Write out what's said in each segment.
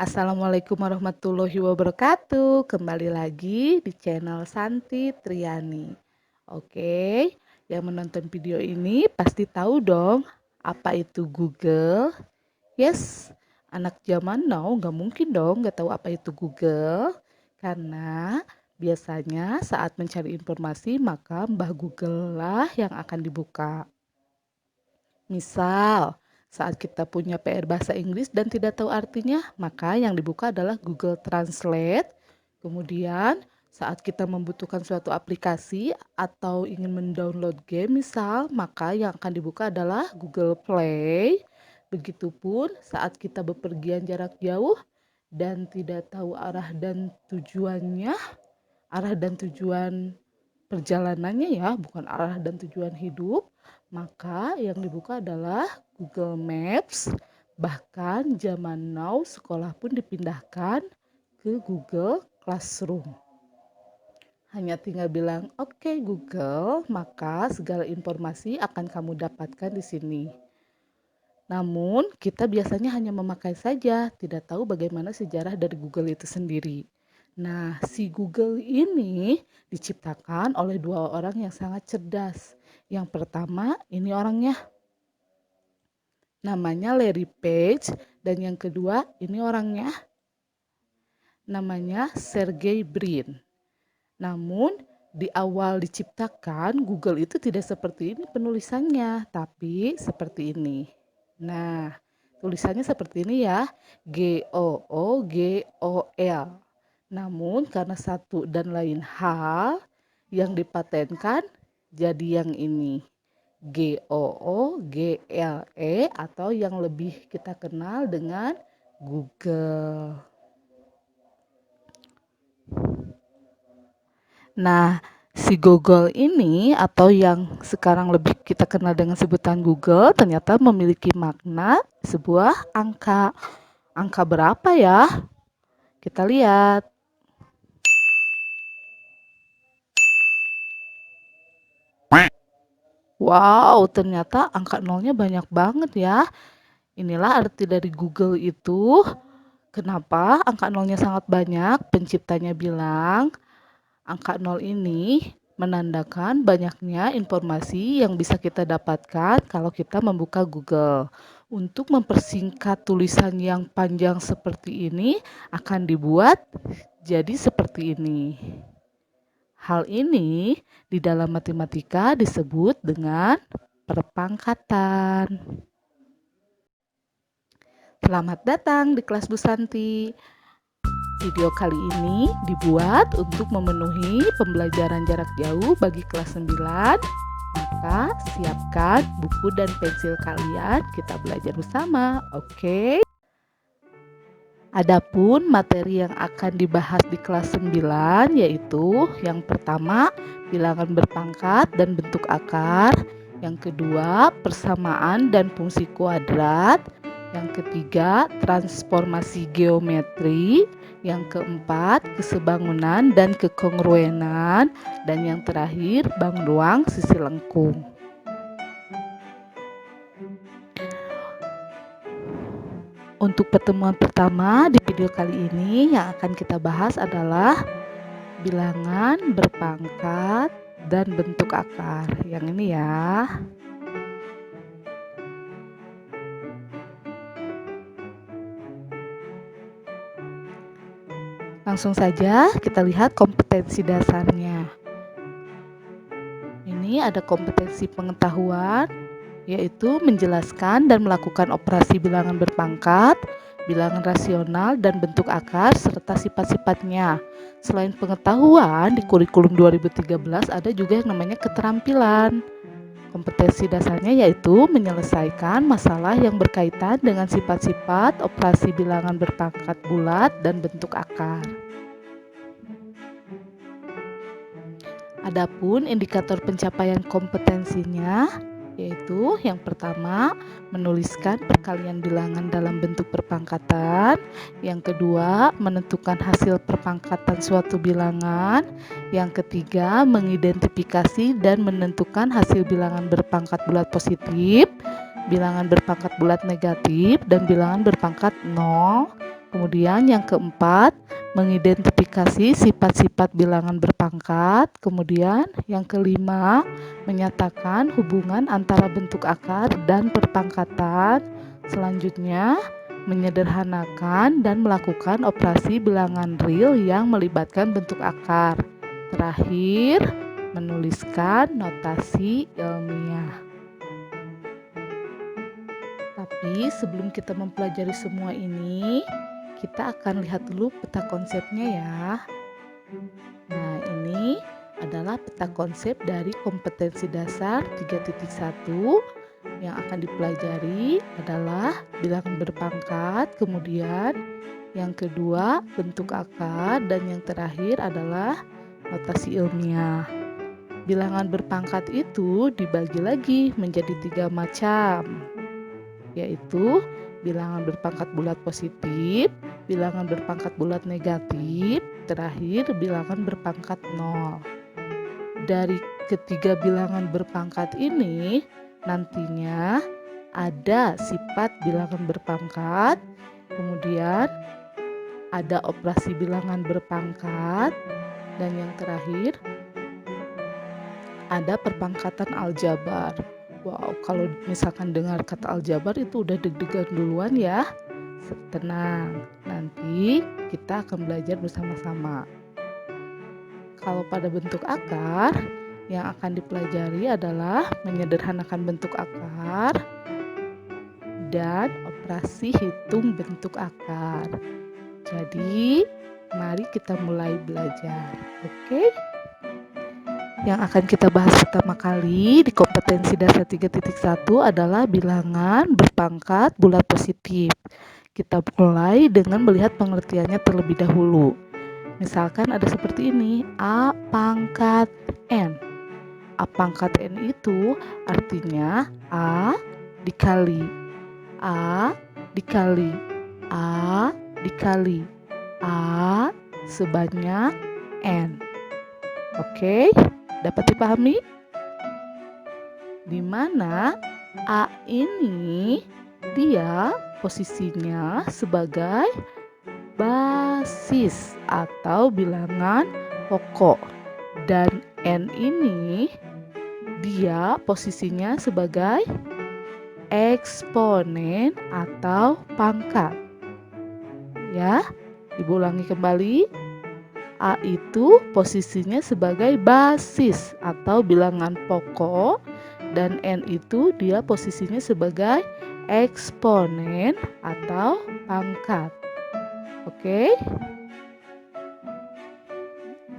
Assalamualaikum warahmatullahi wabarakatuh. Kembali lagi di channel Santi Triani. Oke, yang menonton video ini pasti tahu dong apa itu Google. Yes, anak zaman now nggak mungkin dong nggak tahu apa itu Google. Karena biasanya saat mencari informasi maka Mbah Google lah yang akan dibuka. Misal, saat kita punya PR bahasa Inggris dan tidak tahu artinya, maka yang dibuka adalah Google Translate. Kemudian, saat kita membutuhkan suatu aplikasi atau ingin mendownload game misal, maka yang akan dibuka adalah Google Play. Begitupun saat kita bepergian jarak jauh dan tidak tahu arah dan tujuan perjalanannya ya, bukan arah dan tujuan hidup, maka yang dibuka adalah Google Maps. Bahkan zaman now sekolah pun dipindahkan ke Google Classroom. Hanya tinggal bilang, "Oke Google," maka segala informasi akan kamu dapatkan di sini. Namun, kita biasanya hanya memakai saja, tidak tahu bagaimana sejarah dari Google itu sendiri. Nah, si Google ini diciptakan oleh dua orang yang sangat cerdas. Yang pertama, ini orangnya namanya Larry Page, dan yang kedua, ini orangnya namanya Sergey Brin. Namun, di awal diciptakan, Google itu tidak seperti ini penulisannya, tapi seperti ini. Nah, tulisannya seperti ini ya, Googol. Namun, karena satu dan lain hal yang dipatenkan, jadi yang ini, Google atau yang lebih kita kenal dengan Google. Nah, si Google ini atau yang sekarang lebih kita kenal dengan sebutan Google ternyata memiliki makna sebuah angka. Angka berapa ya? Kita lihat. Wow, ternyata angka nolnya banyak banget ya. Inilah arti dari Google itu. Kenapa angka nolnya sangat banyak? Penciptanya bilang angka 0 ini menandakan banyaknya informasi yang bisa kita dapatkan kalau kita membuka Google. Untuk mempersingkat tulisan yang panjang seperti ini akan dibuat jadi seperti ini. Hal ini di dalam matematika disebut dengan perpangkatan. Selamat datang di kelas Bu Santi. Video kali ini dibuat untuk memenuhi pembelajaran jarak jauh bagi kelas 9. Maka siapkan buku dan pensil kalian, kita belajar bersama, oke? Adapun materi yang akan dibahas di kelas 9 yaitu yang pertama bilangan berpangkat dan bentuk akar, yang kedua persamaan dan fungsi kuadrat, yang ketiga transformasi geometri, yang keempat kesebangunan dan kekongruenan, dan yang terakhir bangun ruang sisi lengkung. Untuk pertemuan pertama di video kali ini yang akan kita bahas adalah bilangan berpangkat dan bentuk akar. Yang ini ya. Langsung saja kita lihat kompetensi dasarnya. Ini ada kompetensi pengetahuan, yaitu menjelaskan dan melakukan operasi bilangan berpangkat, bilangan rasional, dan bentuk akar, serta sifat-sifatnya. Selain pengetahuan, di kurikulum 2013 ada juga yang namanya keterampilan. Kompetensi dasarnya yaitu menyelesaikan masalah yang berkaitan dengan sifat-sifat operasi bilangan berpangkat bulat dan bentuk akar. Adapun indikator pencapaian kompetensinya yaitu yang pertama menuliskan perkalian bilangan dalam bentuk perpangkatan, yang kedua menentukan hasil perpangkatan suatu bilangan, yang ketiga mengidentifikasi dan menentukan hasil bilangan berpangkat bulat positif, bilangan berpangkat bulat negatif, dan bilangan berpangkat 0, Kemudian yang keempat, mengidentifikasi sifat-sifat bilangan berpangkat. Kemudian yang kelima, menyatakan hubungan antara bentuk akar dan perpangkatan. Selanjutnya, menyederhanakan dan melakukan operasi bilangan real yang melibatkan bentuk akar. Terakhir, menuliskan notasi ilmiah. Tapi sebelum kita mempelajari semua ini, kita akan lihat dulu peta konsepnya ya. Nah, ini adalah peta konsep dari kompetensi dasar 3.1. Yang akan dipelajari adalah bilangan berpangkat, kemudian yang kedua bentuk akar, dan yang terakhir adalah notasi ilmiah. Bilangan berpangkat itu dibagi lagi menjadi 3 macam, yaitu bilangan berpangkat bulat positif, bilangan berpangkat bulat negatif, terakhir bilangan berpangkat 0. Dari ketiga bilangan berpangkat ini nantinya ada sifat bilangan berpangkat, kemudian ada operasi bilangan berpangkat, dan yang terakhir ada perpangkatan aljabar. Wow, kalau misalkan dengar kata aljabar itu udah deg-degan duluan ya. Tenang, nanti kita akan belajar bersama-sama. Kalau pada bentuk akar, yang akan dipelajari adalah menyederhanakan bentuk akar dan operasi hitung bentuk akar. Jadi, mari kita mulai belajar. Oke? Yang akan kita bahas pertama kali di kompetensi dasar 3.1 adalah bilangan berpangkat bulat positif. Kita mulai dengan melihat pengertiannya terlebih dahulu. Misalkan ada seperti ini, A pangkat N. A pangkat N itu artinya A dikali A dikali A dikali A sebanyak N. Oke, dapat dipahami? Di mana A ini dia posisinya sebagai basis atau bilangan pokok, dan N ini dia posisinya sebagai eksponen atau pangkat. Ya, Ibu ulangi kembali. A itu posisinya sebagai basis atau bilangan pokok, dan N itu dia posisinya sebagai eksponen atau pangkat. Oke?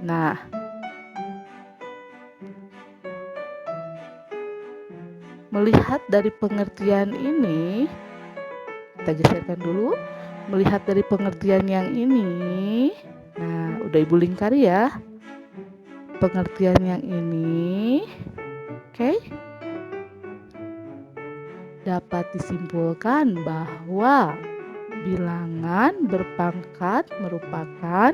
Nah, melihat dari pengertian ini, kita geserkan dulu. Melihat dari pengertian yang ini, nah, udah Ibu lingkari ya pengertian yang ini. Oke? Dapat disimpulkan bahwa bilangan berpangkat merupakan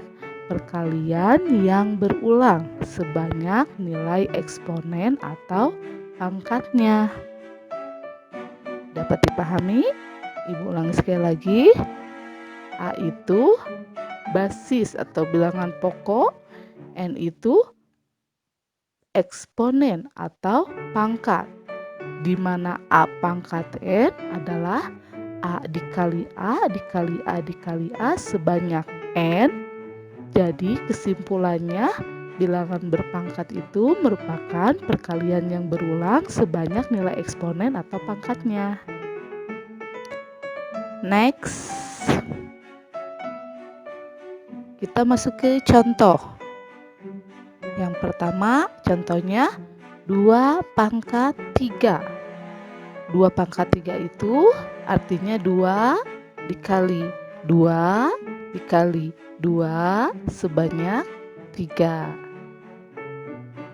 perkalian yang berulang sebanyak nilai eksponen atau pangkatnya. Dapat dipahami? Ibu ulangi sekali lagi. A itu basis atau bilangan pokok, N itu eksponen atau pangkat, di mana A pangkat N adalah A dikali A dikali A dikali A sebanyak N. Jadi kesimpulannya bilangan berpangkat itu merupakan perkalian yang berulang sebanyak nilai eksponen atau pangkatnya. Next, kita masuk ke contoh. Yang pertama, contohnya 2 pangkat 3. 2 pangkat 3 itu artinya 2 dikali 2 dikali 2 sebanyak 3.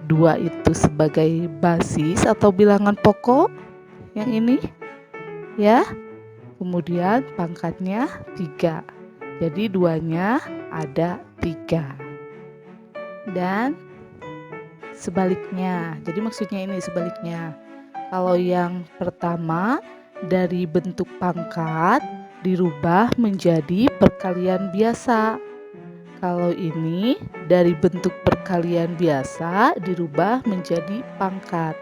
2 itu sebagai basis atau bilangan pokok yang ini ya. Kemudian pangkatnya 3. Jadi 2-nya ada 3. Dan sebaliknya. Jadi maksudnya ini sebaliknya. Kalau yang pertama dari bentuk pangkat dirubah menjadi perkalian biasa. Kalau ini dari bentuk perkalian biasa dirubah menjadi pangkat.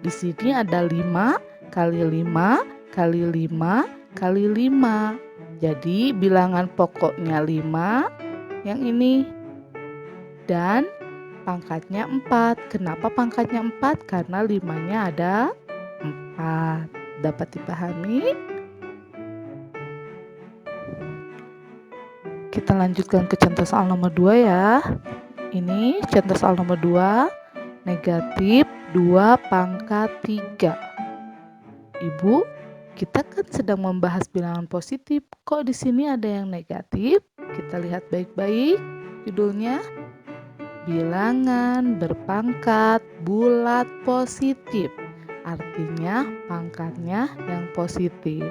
Di sini ada 5 kali 5 kali 5 kali 5. Jadi bilangan pokoknya 5 yang ini. Dan pangkatnya 4. Kenapa pangkatnya 4? Karena 5-nya ada 4. Dapat dipahami? Kita lanjutkan ke contoh soal nomor 2 ya. Ini contoh soal nomor 2, negatif 2 pangkat 3. Ibu, kita kan sedang membahas bilangan positif. Kok di sini ada yang negatif? Kita lihat baik-baik judulnya. Bilangan berpangkat bulat positif. Artinya pangkatnya yang positif.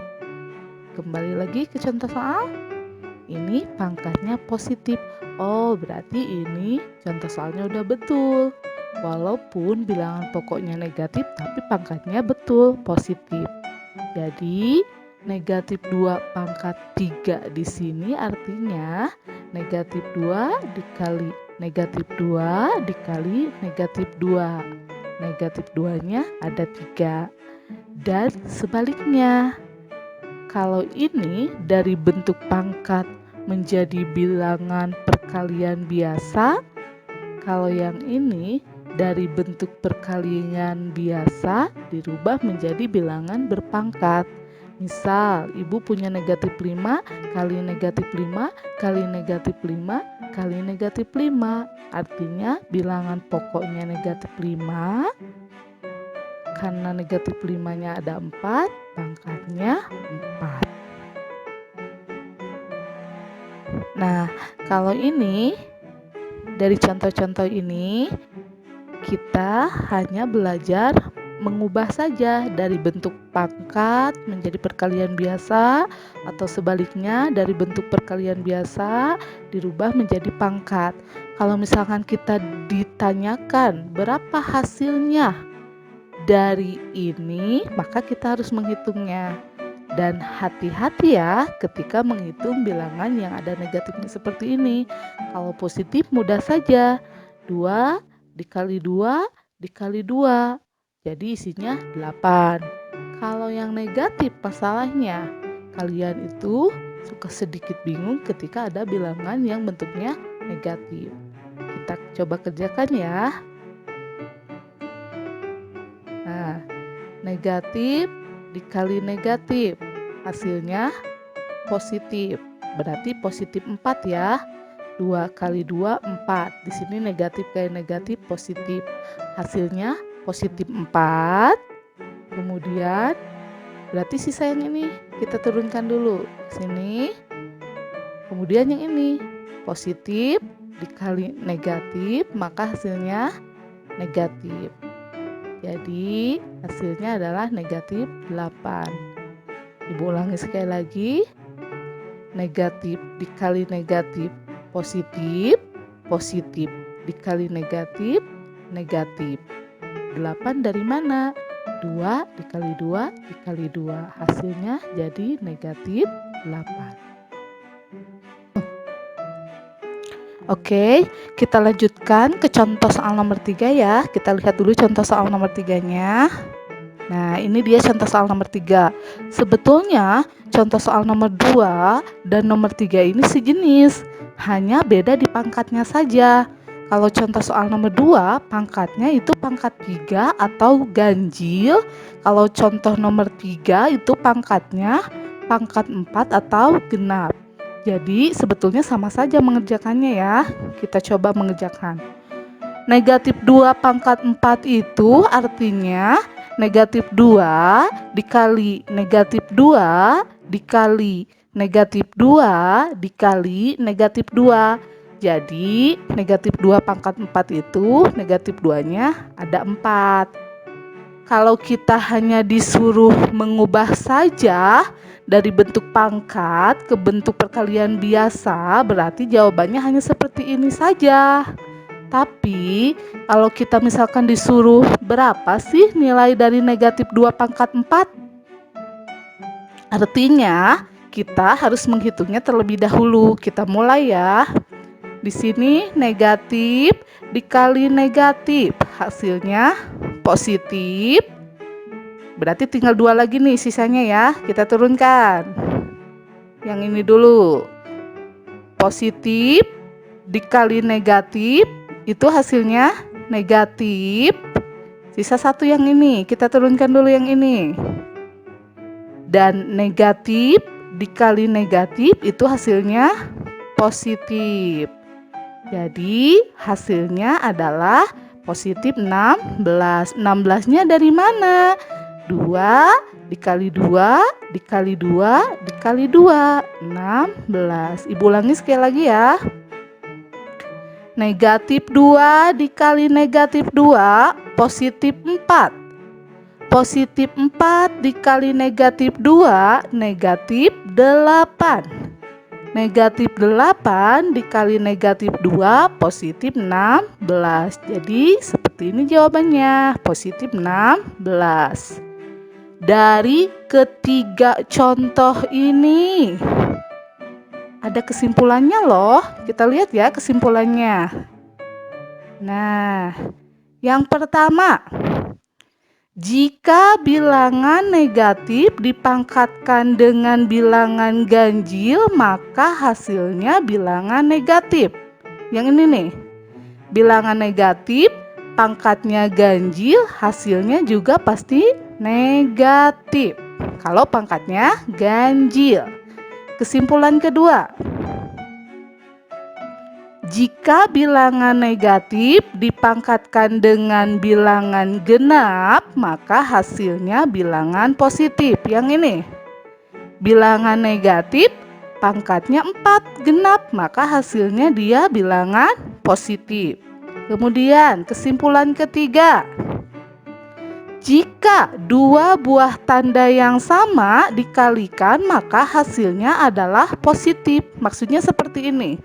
Kembali lagi ke contoh soal. Ini pangkatnya positif. Oh, berarti ini contoh soalnya udah betul. Walaupun bilangan pokoknya negatif, tapi pangkatnya betul, positif. Jadi, negatif 2 pangkat 3 di sini artinya negatif 2 dikali negatif 2 dikali negatif 2. Negatif 2-nya ada 3. Dan sebaliknya, kalau ini dari bentuk pangkat menjadi bilangan perkalian biasa, kalau yang ini dari bentuk perkalian biasa dirubah menjadi bilangan berpangkat. Misal, ibu punya negatif 5 kali negatif 5 kali negatif 5 kali negatif 5. Artinya bilangan pokoknya negatif 5. Karena negatif 5-nya ada 4, pangkatnya 4. Nah, kalau ini dari contoh-contoh ini kita hanya belajar mengubah saja dari bentuk pangkat menjadi perkalian biasa, atau sebaliknya dari bentuk perkalian biasa dirubah menjadi pangkat. Kalau misalkan kita ditanyakan berapa hasilnya dari ini, maka kita harus menghitungnya. Dan hati-hati ya ketika menghitung bilangan yang ada negatifnya seperti ini. Kalau positif mudah saja. 2 dikali 2 dikali 2. Jadi isinya 8. Kalau yang negatif masalahnya, kalian itu suka sedikit bingung ketika ada bilangan yang bentuknya negatif. Kita coba kerjakan ya. Nah, negatif dikali negatif, hasilnya positif. Berarti positif 4 ya. 2 kali 2, 4. Di sini negatif kali negatif positif. Hasilnya positif 4. Kemudian berarti sisa yang ini kita turunkan dulu. Sini. Kemudian yang ini positif dikali negatif, maka hasilnya negatif. Jadi hasilnya adalah negatif 8. Ibu ulangi sekali lagi. Negatif dikali negatif positif. Positif dikali negatif negatif. 8 dari mana? 2 dikali 2 dikali 2. Hasilnya jadi negatif 8. Oke, kita lanjutkan ke contoh soal nomor 3 ya. Kita lihat dulu contoh soal nomor 3-nya. Nah, ini dia contoh soal nomor 3. Sebetulnya contoh soal nomor 2 dan nomor 3 ini sejenis, hanya beda di pangkatnya saja. Kalau contoh soal nomor 2, pangkatnya itu pangkat 3 atau ganjil. Kalau contoh nomor 3 itu pangkatnya pangkat 4 atau genap. Jadi sebetulnya sama saja mengerjakannya ya. Kita coba mengerjakan. Negatif 2 pangkat 4 itu artinya negatif 2 dikali negatif 2 dikali negatif 2 dikali negatif 2. Jadi negatif 2 pangkat 4 itu negatif 2-nya ada 4. Kalau kita hanya disuruh mengubah saja dari bentuk pangkat ke bentuk perkalian biasa, berarti jawabannya hanya seperti ini saja. Tapi kalau kita misalkan disuruh berapa sih nilai dari negatif 2 pangkat 4? Artinya kita harus menghitungnya terlebih dahulu. Kita mulai ya. Di sini negatif dikali negatif, hasilnya positif. Berarti tinggal 2 lagi nih sisanya ya. Kita turunkan. Yang ini dulu. Positif dikali negatif, itu hasilnya negatif. Sisa 1 yang ini. Kita turunkan dulu yang ini. Dan negatif dikali negatif itu hasilnya positif. Jadi hasilnya adalah positif 16. 16-nya dari mana? 2 dikali 2 dikali 2 dikali 2. 16. Ibu ulangi sekali lagi ya. Negatif 2 dikali negatif 2 positif 4. Positif 4 dikali negatif 2 negatif 8. Negatif 8 dikali negatif 2 positif 16. Jadi seperti ini jawabannya, positif 16. Dari ketiga contoh ini ada kesimpulannya loh. Kita lihat ya kesimpulannya. Nah, yang pertama, jika bilangan negatif dipangkatkan dengan bilangan ganjil, maka hasilnya bilangan negatif. Yang ini nih, bilangan negatif, pangkatnya ganjil, hasilnya juga pasti negatif. Kalau pangkatnya ganjil. Kesimpulan kedua, jika bilangan negatif dipangkatkan dengan bilangan genap, maka hasilnya bilangan positif. Yang ini, bilangan negatif pangkatnya 4 genap, maka hasilnya dia bilangan positif. Kemudian kesimpulan ketiga, jika 2 buah tanda yang sama dikalikan, maka hasilnya adalah positif. Maksudnya seperti ini.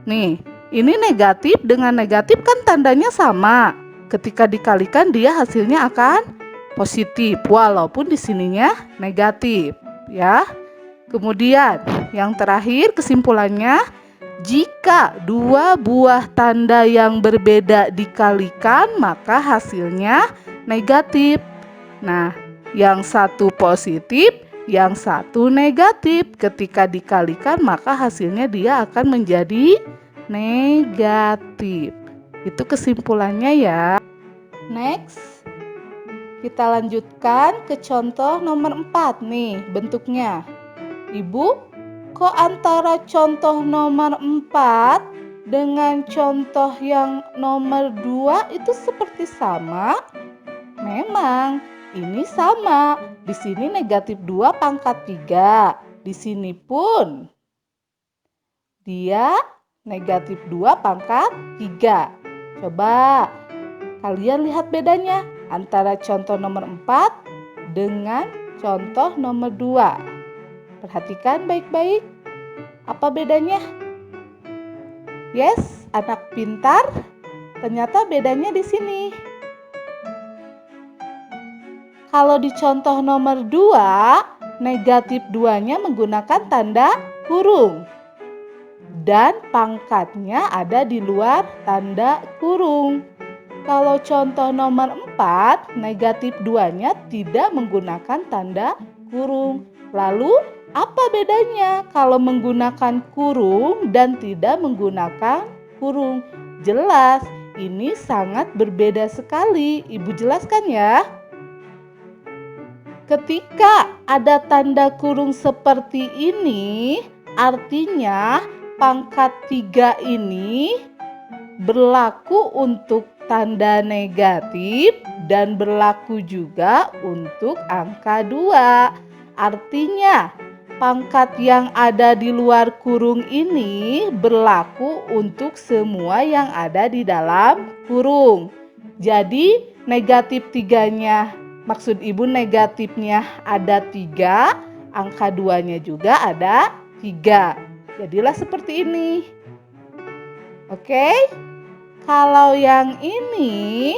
Nih, ini negatif dengan negatif kan tandanya sama. Ketika dikalikan dia hasilnya akan positif walaupun di sininya negatif, ya. Kemudian yang terakhir kesimpulannya, jika 2 buah tanda yang berbeda dikalikan maka hasilnya negatif. Nah, yang satu positif, yang satu negatif. Ketika dikalikan maka hasilnya dia akan menjadi negatif. Itu kesimpulannya ya. Next, kita lanjutkan ke contoh nomor 4 nih bentuknya. Ibu, kok antara contoh nomor 4 dengan contoh yang nomor 2 itu seperti sama? Memang ini sama. Di sini negatif 2 pangkat 3. Di sini pun dia negatif 2 pangkat 3. Coba kalian lihat bedanya antara contoh nomor 4 dengan contoh nomor 2. Perhatikan baik-baik. Apa bedanya? Yes, anak pintar. Ternyata bedanya di sini. Kalau di contoh nomor 2, negatif 2-nya menggunakan tanda kurung. Dan pangkatnya ada di luar tanda kurung. Kalau contoh nomor 4, negatif 2-nya tidak menggunakan tanda kurung. Lalu, apa bedanya kalau menggunakan kurung dan tidak menggunakan kurung? Jelas, ini sangat berbeda sekali. Ibu jelaskan ya. Ketika ada tanda kurung seperti ini, artinya pangkat 3 ini berlaku untuk tanda negatif dan berlaku juga untuk angka 2. Artinya, pangkat yang ada di luar kurung ini berlaku untuk semua yang ada di dalam kurung. Jadi, negatif 3-nya, maksud ibu negatifnya ada 3, angka 2-nya juga ada 3. Jadilah seperti ini. Oke? Kalau yang ini,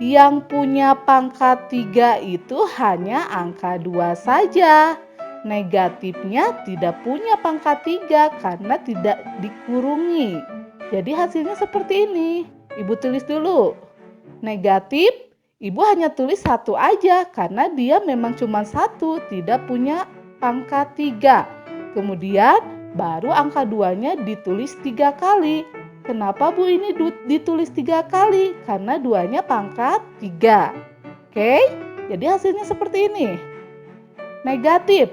yang punya pangkat 3 itu hanya angka 2 saja. Negatifnya tidak punya pangkat 3 karena tidak dikurungi. Jadi hasilnya seperti ini. Ibu tulis dulu. Negatif, Ibu hanya tulis 1 aja karena dia memang cuma 1, tidak punya pangkat 3. Kemudian baru angka 2-nya ditulis 3 kali. Kenapa Bu ini ditulis 3 kali? Karena 2-nya pangkat 3. Oke, jadi hasilnya seperti ini. Negatif.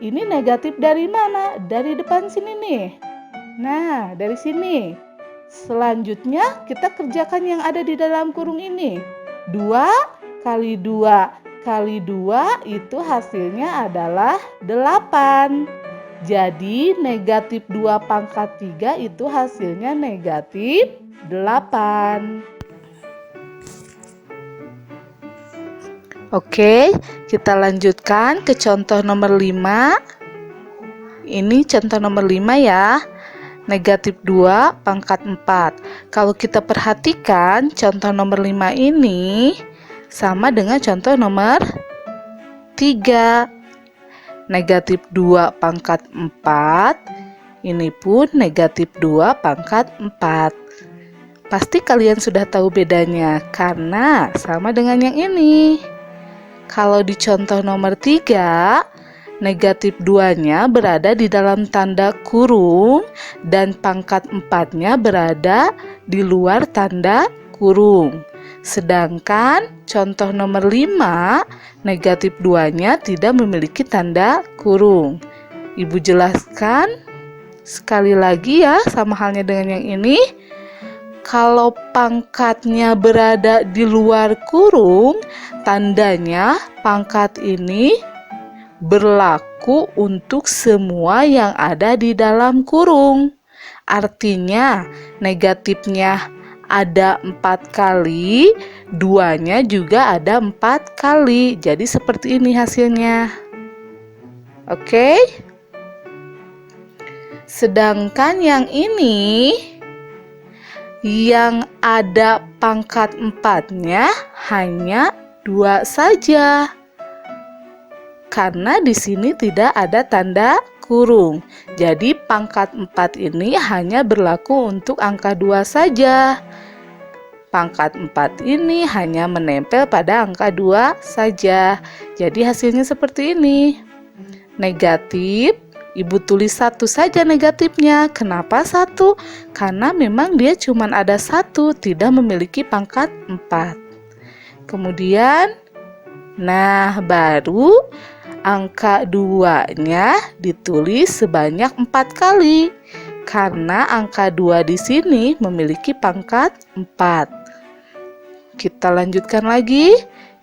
Ini negatif dari mana? Dari depan sini nih. Nah, dari sini. Selanjutnya kita kerjakan yang ada di dalam kurung ini. 2 kali 2 kali 2 itu hasilnya adalah 8. Jadi negatif 2 pangkat 3 itu hasilnya negatif 8. Oke, kita lanjutkan ke contoh nomor 5. Ini contoh nomor 5 ya. Negatif 2 pangkat 4. Kalau kita perhatikan contoh nomor 5 ini sama dengan contoh nomor 3. Negatif 2 pangkat 4. Ini pun negatif 2 pangkat 4. Pasti kalian sudah tahu bedanya karena sama dengan yang ini. Kalau di contoh nomor 3, negatif 2-nya berada di dalam tanda kurung dan pangkat 4-nya berada di luar tanda kurung. Sedangkan contoh nomor 5, negatif 2-nya tidak memiliki tanda kurung. Ibu jelaskan sekali lagi ya, sama halnya dengan yang ini. Kalau pangkatnya berada di luar kurung, tandanya pangkat ini berlaku untuk semua yang ada di dalam kurung. Artinya negatifnya ada 4 kali, 2-nya juga ada 4 kali. Jadi seperti ini hasilnya. Oke. Sedangkan yang ini, yang ada pangkat 4-nya hanya 2 saja. Karena di sini tidak ada tanda kurung. Jadi pangkat 4 ini hanya berlaku untuk angka 2 saja. Pangkat 4 ini hanya menempel pada angka 2 saja. Jadi hasilnya seperti ini. Negatif, Ibu tulis 1 saja negatifnya. Kenapa 1? Karena memang dia cuma ada 1, tidak memiliki pangkat 4. Kemudian, nah baru angka 2-nya ditulis sebanyak 4 kali. Karena angka 2 di sini memiliki pangkat 4. Kita lanjutkan lagi.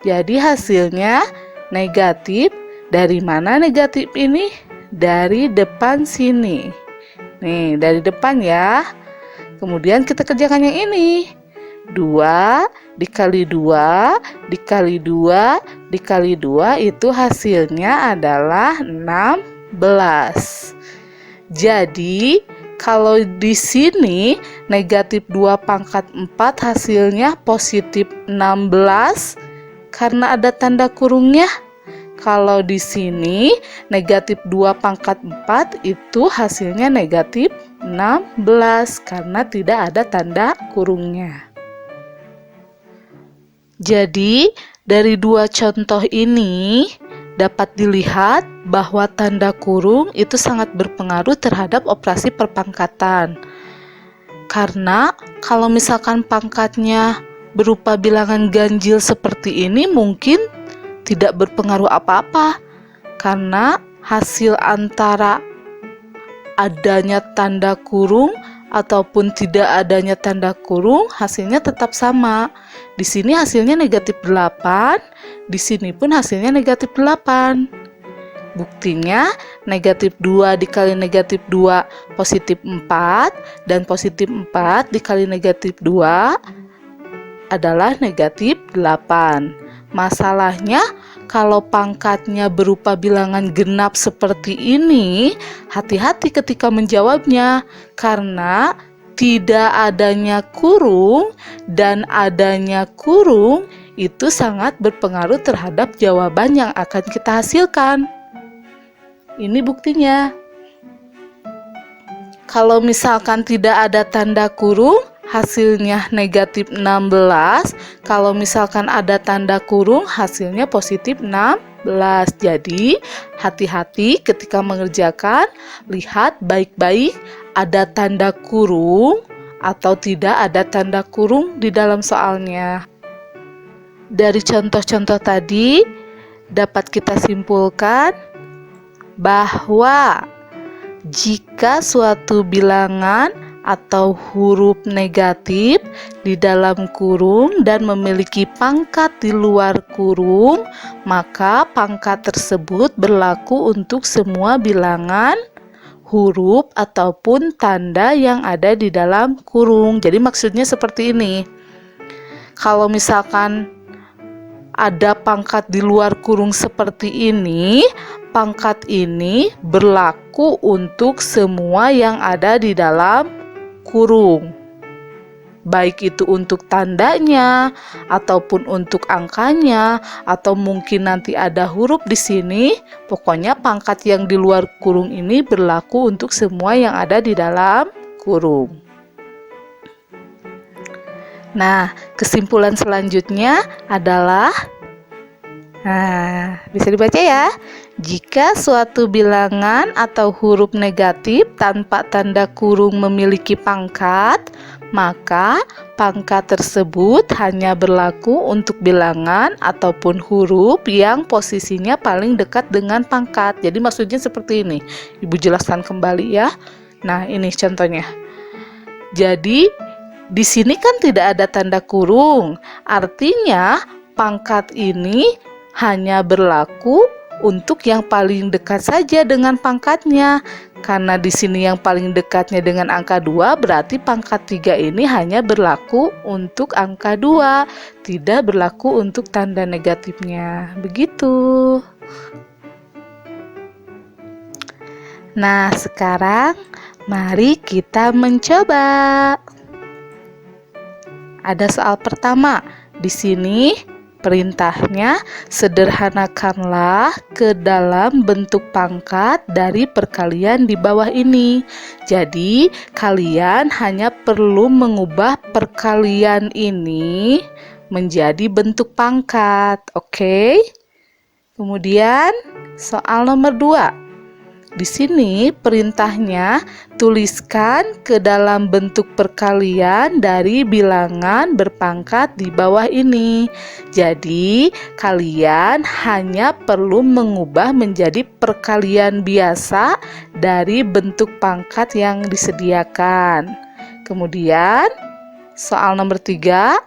Jadi hasilnya negatif. Dari mana negatif ini? Dari depan sini. Nih, dari depan ya. Kemudian kita kerjakan yang ini. 2 dikali 2 dikali 2 dikali 2 itu hasilnya adalah 16. Jadi kalau di sini negatif 2 pangkat 4 hasilnya positif 16 karena ada tanda kurungnya. Kalau di sini negatif 2 pangkat 4 itu hasilnya negatif 16 karena tidak ada tanda kurungnya. Jadi dari 2 contoh ini dapat dilihat bahwa tanda kurung itu sangat berpengaruh terhadap operasi perpangkatan. Karena kalau misalkan pangkatnya berupa bilangan ganjil seperti ini mungkin tidak berpengaruh apa-apa. Karena hasil antara adanya tanda kurung ataupun tidak adanya tanda kurung hasilnya tetap sama. Di sini hasilnya negatif 8, di sini pun hasilnya negatif 8. Buktinya negatif 2 dikali negatif 2 positif 4 dan positif 4 dikali negatif 2 adalah negatif 8. Masalahnya kalau pangkatnya berupa bilangan genap seperti ini, hati-hati ketika menjawabnya karena tidak adanya kurung dan adanya kurung itu sangat berpengaruh terhadap jawaban yang akan kita hasilkan. Ini buktinya. Kalau misalkan tidak ada tanda kurung, hasilnya negatif 16. Kalau misalkan ada tanda kurung, hasilnya positif 16. Jadi, hati-hati ketika mengerjakan. Lihat baik-baik ada tanda kurung atau tidak ada tanda kurung di dalam soalnya. Dari contoh-contoh tadi, dapat kita simpulkan bahwa jika suatu bilangan atau huruf negatif di dalam kurung dan memiliki pangkat di luar kurung, maka pangkat tersebut berlaku untuk semua bilangan, huruf, ataupun tanda yang ada di dalam kurung. Jadi maksudnya seperti ini. Kalau misalkan ada pangkat di luar kurung seperti ini, pangkat ini berlaku untuk semua yang ada di dalam kurung. Baik itu untuk tandanya, ataupun untuk angkanya, atau mungkin nanti ada huruf di sini. Pokoknya pangkat yang di luar kurung ini berlaku untuk semua yang ada di dalam kurung. Nah, kesimpulan selanjutnya adalah, bisa dibaca ya. Jika suatu bilangan atau huruf negatif tanpa tanda kurung memiliki pangkat, maka pangkat tersebut hanya berlaku untuk bilangan ataupun huruf yang posisinya paling dekat dengan pangkat. Jadi maksudnya seperti ini. Ibu jelaskan kembali ya. Nah, ini contohnya. Jadi di sini kan tidak ada tanda kurung, artinya pangkat ini hanya berlaku untuk yang paling dekat saja dengan pangkatnya. Karena di sini yang paling dekatnya dengan angka 2, berarti pangkat 3 ini hanya berlaku untuk angka 2, tidak berlaku untuk tanda negatifnya. Begitu. Nah, sekarang mari kita mencoba. Ada soal pertama. Di sini perintahnya, sederhanakanlah ke dalam bentuk pangkat dari perkalian di bawah ini. Jadi, kalian hanya perlu mengubah perkalian ini menjadi bentuk pangkat. Oke? Kemudian, soal nomor 2. Di sini perintahnya, tuliskan ke dalam bentuk perkalian dari bilangan berpangkat di bawah ini. Jadi, kalian hanya perlu mengubah menjadi perkalian biasa dari bentuk pangkat yang disediakan. Kemudian, soal nomor 3,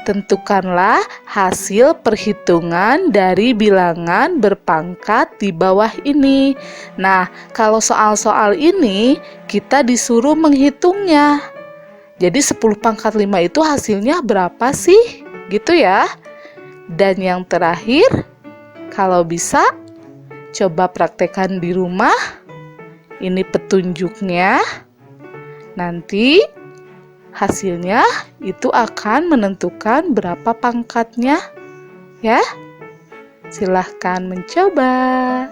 tentukanlah hasil perhitungan dari bilangan berpangkat di bawah ini. Nah, kalau soal-soal ini kita disuruh menghitungnya. Jadi 10 pangkat 5 itu hasilnya berapa sih? Gitu ya. Dan yang terakhir, kalau bisa coba praktekkan di rumah. Ini petunjuknya. Nanti hasilnya itu akan menentukan berapa pangkatnya, ya. Silahkan mencoba.